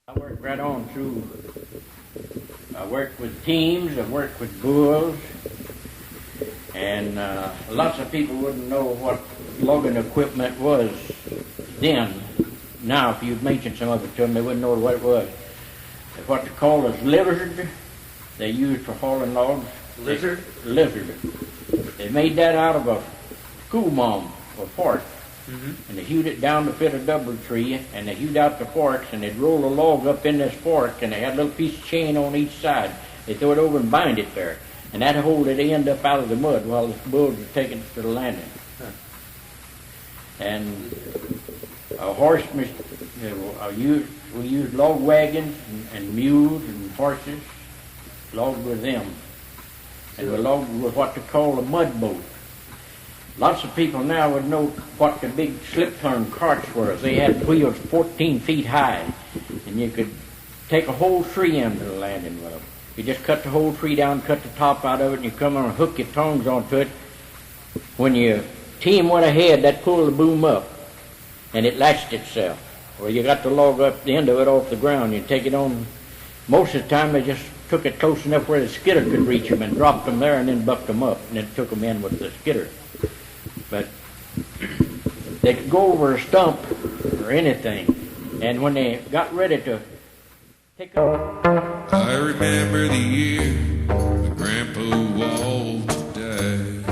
I worked right on through. I worked with teams, I worked with bulls, and lots of people wouldn't know what logging equipment was then. Now, if you'd mentioned some of it to them, they wouldn't know what it was. What they call is lizard, they used for hauling logs. Lizard? Lizard. They made that out of a school mom or fork. And they hewed it down to fit a double tree, and they hewed out the forks, and they'd roll a log up in this fork, and they had a little piece of chain on each side. They throw it over and bind it there, and that'd hold it end up out of the mud while the bulls were taking it to the landing. And a horse, we used log wagons and mules and horses, logged with them, and we logged with what they call a mud boat. Lots of people now would know what the big slip-turn carts were. They had wheels 14 feet high, and you could take a whole tree into the landing with them. You just cut the whole tree down, cut the top out of it, and you come on and hook your tongs onto it. When your team went ahead, that pulled the boom up, and it latched itself. Well, you got the log up the end of it off the ground. You take it on. Most of the time, they just took it close enough where the skidder could reach them and dropped them there and then bucked them up, and then took them in with the skidder. But they could go over a stump or anything, and when they got ready to take up. I remember the year my grandpa walked today.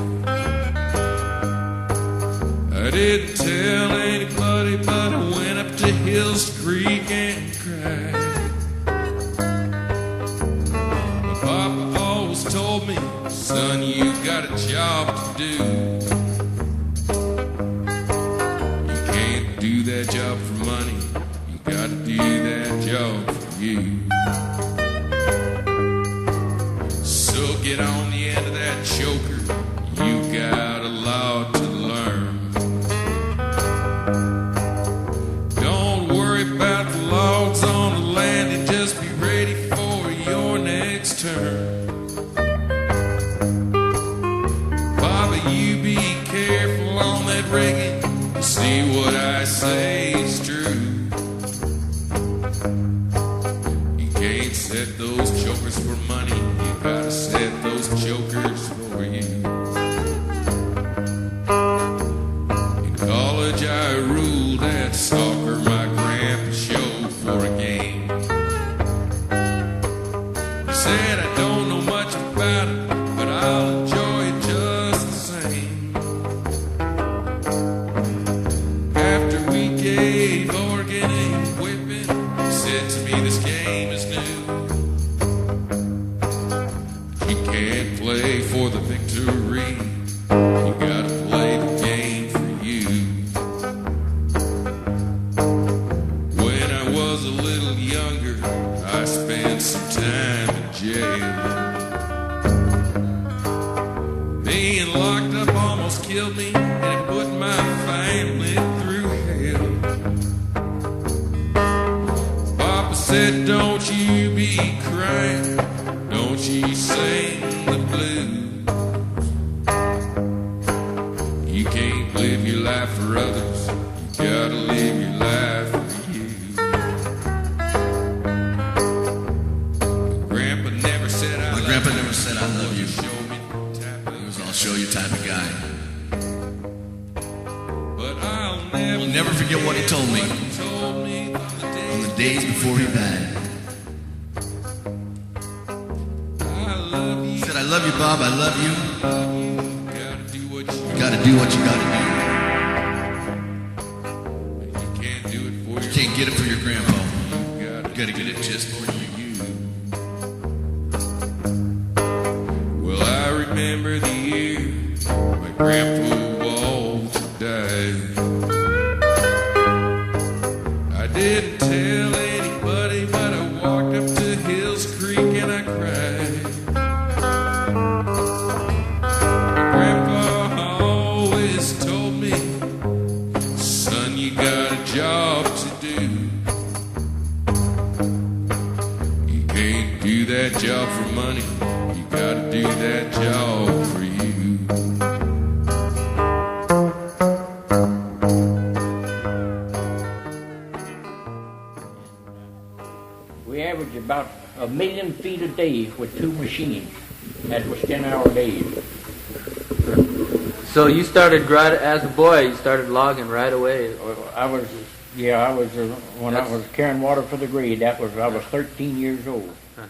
I didn't tell anybody, but I went up to Hills Creek and cried. My papa always told me, son, you got a job to do. Do that job for money, you gotta do that job for you. So get on the end of that choker, you got a lot to learn. Don't worry about the logs on the landing, just be ready for your next turn. Bobby, you be careful on that rigging. See what I say is true. You can't set those chokers for money, you gotta set those chokers for you. In college I ruled that soccer my grandpa showed for a game. He said I don't know much about it, but I'll enjoy it just the same. Gave Oregon a whipping, he said to me, this game is new. You can't play for the victory, you gotta play the game for you. When I was a little younger, I spent some time in jail. Being locked up almost killed me, and it put my family through hell. Papa said, don't you be crying, don't you sing the blues. You can't live your life for others, you gotta live your life for you. Grandpa never said I love you. My grandpa never said I love you. He was an I'll show you type of guy. But I'll never forget what he told me on the days before he died. He said, I love you, Bob, I love you. You gotta do what you gotta do. You can't get it for your grandpa. You gotta get it just for you. Well, I remember the year my grandpa walked today. I didn't tell anybody, but I walked up to Hills Creek and I cried. Grandpa always told me, son, you got a job to do. You can't do that job for money, you gotta do that job for you. We averaged about 1,000,000 feet a day with 2 machines. That was 10-hour days. So you started as a boy. You started logging right away. When I was carrying water for the grade. I was 13 years old. Huh.